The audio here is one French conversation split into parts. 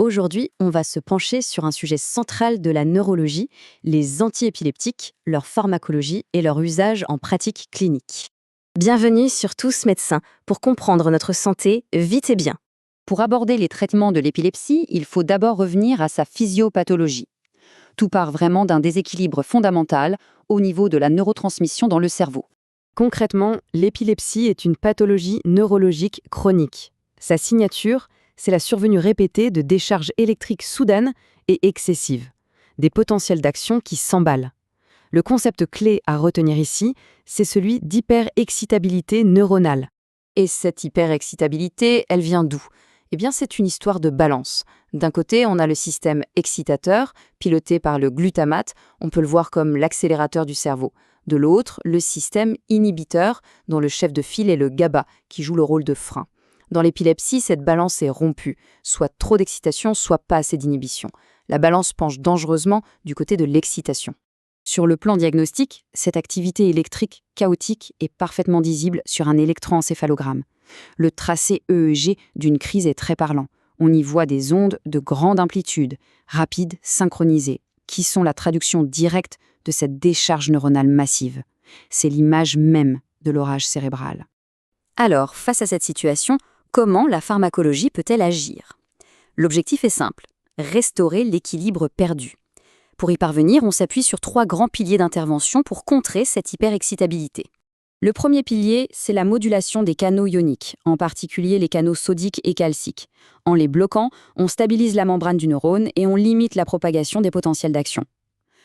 Aujourd'hui, on va se pencher sur un sujet central de la neurologie, les antiépileptiques, leur pharmacologie et leur usage en pratique clinique. Bienvenue sur Tous Médecins pour comprendre notre santé vite et bien. Pour aborder les traitements de l'épilepsie, il faut d'abord revenir à sa physiopathologie. Tout part vraiment d'un déséquilibre fondamental au niveau de la neurotransmission dans le cerveau. Concrètement, l'épilepsie est une pathologie neurologique chronique. Sa signature, c'est la survenue répétée de décharges électriques soudaines et excessives, des potentiels d'action qui s'emballent. Le concept clé à retenir ici, c'est celui d'hyperexcitabilité neuronale. Et cette hyperexcitabilité, elle vient d'où ? Eh bien, c'est une histoire de balance. D'un côté, on a le système excitateur, piloté par le glutamate, on peut le voir comme l'accélérateur du cerveau. De l'autre, le système inhibiteur, dont le chef de file est le GABA, qui joue le rôle de frein. Dans l'épilepsie, cette balance est rompue, soit trop d'excitation, soit pas assez d'inhibition. La balance penche dangereusement du côté de l'excitation. Sur le plan diagnostique, cette activité électrique chaotique est parfaitement visible sur un électroencéphalogramme. Le tracé EEG d'une crise est très parlant. On y voit des ondes de grande amplitude, rapides, synchronisées, qui sont la traduction directe de cette décharge neuronale massive. C'est l'image même de l'orage cérébral. Alors, face à cette situation, comment la pharmacologie peut-elle agir ? L'objectif est simple, restaurer l'équilibre perdu. Pour y parvenir, on s'appuie sur 3 grands piliers d'intervention pour contrer cette hyperexcitabilité. Le premier pilier, c'est la modulation des canaux ioniques, en particulier les canaux sodiques et calciques. En les bloquant, on stabilise la membrane du neurone et on limite la propagation des potentiels d'action.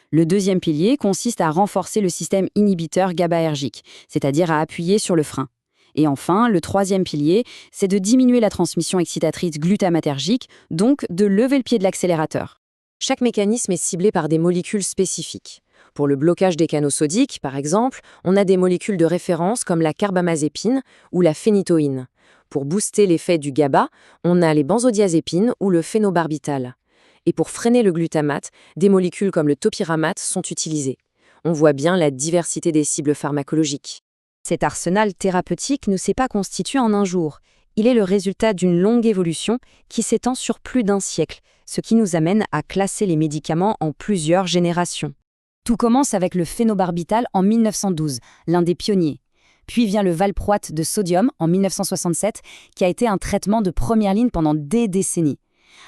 Le deuxième pilier consiste à renforcer le système inhibiteur GABAergique, c'est-à-dire à appuyer sur le frein. Et enfin, le troisième pilier, c'est de diminuer la transmission excitatrice glutamatergique, donc de lever le pied de l'accélérateur. Chaque mécanisme est ciblé par des molécules spécifiques. Pour le blocage des canaux sodiques, par exemple, on a des molécules de référence comme la carbamazépine ou la phénitoïne. Pour booster l'effet du GABA, on a les benzodiazépines ou le phénobarbital. Et pour freiner le glutamate, des molécules comme le topiramate sont utilisées. On voit bien la diversité des cibles pharmacologiques. Cet arsenal thérapeutique ne s'est pas constitué en un jour. Il est le résultat d'une longue évolution qui s'étend sur plus d'1 siècle, ce qui nous amène à classer les médicaments en plusieurs générations. Tout commence avec le phénobarbital en 1912, l'un des pionniers. Puis vient le valproate de sodium en 1967, qui a été un traitement de première ligne pendant des décennies.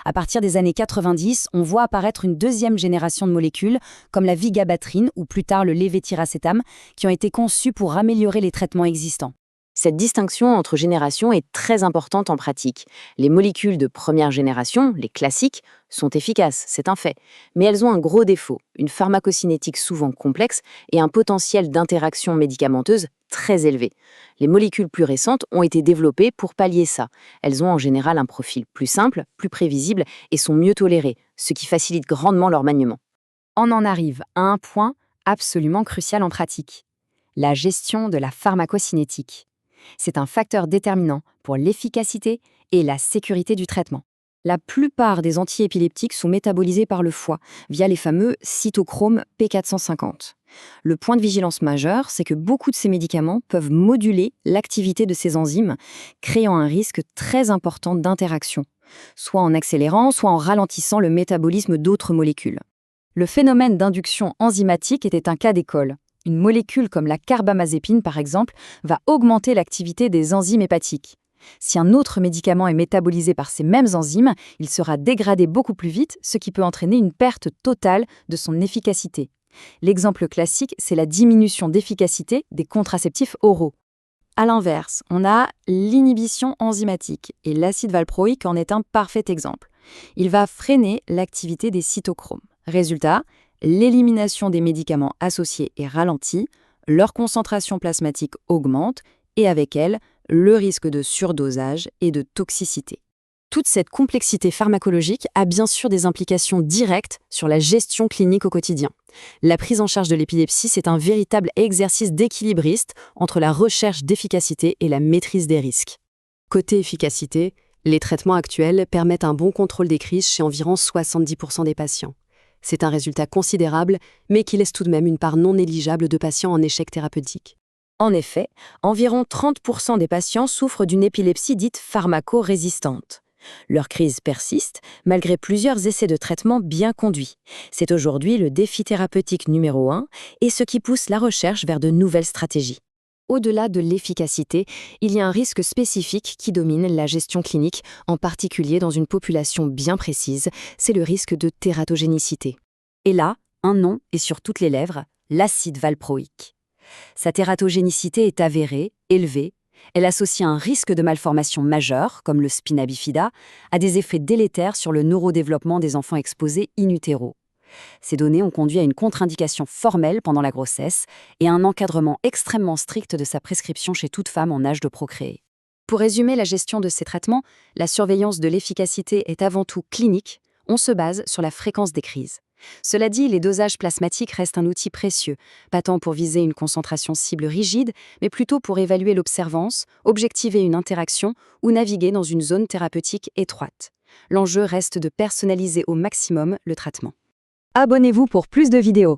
À partir des années 90, on voit apparaître une deuxième génération de molécules, comme la vigabatrine ou plus tard le lévétiracétam, qui ont été conçues pour améliorer les traitements existants. Cette distinction entre générations est très importante en pratique. Les molécules de première génération, les classiques, sont efficaces, c'est un fait. Mais elles ont un gros défaut, une pharmacocinétique souvent complexe et un potentiel d'interaction médicamenteuse très élevé. Les molécules plus récentes ont été développées pour pallier ça. Elles ont en général un profil plus simple, plus prévisible et sont mieux tolérées, ce qui facilite grandement leur maniement. On en arrive à un point absolument crucial en pratique, la gestion de la pharmacocinétique. C'est un facteur déterminant pour l'efficacité et la sécurité du traitement. La plupart des antiépileptiques sont métabolisés par le foie via les fameux cytochromes P450. Le point de vigilance majeur, c'est que beaucoup de ces médicaments peuvent moduler l'activité de ces enzymes, créant un risque très important d'interaction, soit en accélérant, soit en ralentissant le métabolisme d'autres molécules. Le phénomène d'induction enzymatique était un cas d'école. Une molécule comme la carbamazépine, par exemple, va augmenter l'activité des enzymes hépatiques. Si un autre médicament est métabolisé par ces mêmes enzymes, il sera dégradé beaucoup plus vite, ce qui peut entraîner une perte totale de son efficacité. L'exemple classique, c'est la diminution d'efficacité des contraceptifs oraux. À l'inverse, on a l'inhibition enzymatique, et l'acide valproïque en est un parfait exemple. Il va freiner l'activité des cytochromes. Résultat, l'élimination des médicaments associés est ralentie, leur concentration plasmatique augmente et avec elle, le risque de surdosage et de toxicité. Toute cette complexité pharmacologique a bien sûr des implications directes sur la gestion clinique au quotidien. La prise en charge de l'épilepsie, c'est un véritable exercice d'équilibriste entre la recherche d'efficacité et la maîtrise des risques. Côté efficacité, les traitements actuels permettent un bon contrôle des crises chez environ 70% des patients. C'est un résultat considérable, mais qui laisse tout de même une part non négligeable de patients en échec thérapeutique. En effet, environ 30% des patients souffrent d'une épilepsie dite pharmacorésistante. Leur crise persiste malgré plusieurs essais de traitement bien conduits. C'est aujourd'hui le défi thérapeutique numéro 1 et ce qui pousse la recherche vers de nouvelles stratégies. Au-delà de l'efficacité, il y a un risque spécifique qui domine la gestion clinique, en particulier dans une population bien précise, c'est le risque de tératogénicité. Et là, un nom est sur toutes les lèvres, l'acide valproïque. Sa tératogénicité est avérée, élevée. Elle associe un risque de malformation majeure, comme le spina bifida, à des effets délétères sur le neurodéveloppement des enfants exposés in utero. Ces données ont conduit à une contre-indication formelle pendant la grossesse et à un encadrement extrêmement strict de sa prescription chez toute femme en âge de procréer. Pour résumer la gestion de ces traitements, la surveillance de l'efficacité est avant tout clinique, on se base sur la fréquence des crises. Cela dit, les dosages plasmatiques restent un outil précieux, pas tant pour viser une concentration cible rigide, mais plutôt pour évaluer l'observance, objectiver une interaction ou naviguer dans une zone thérapeutique étroite. L'enjeu reste de personnaliser au maximum le traitement. Abonnez-vous pour plus de vidéos.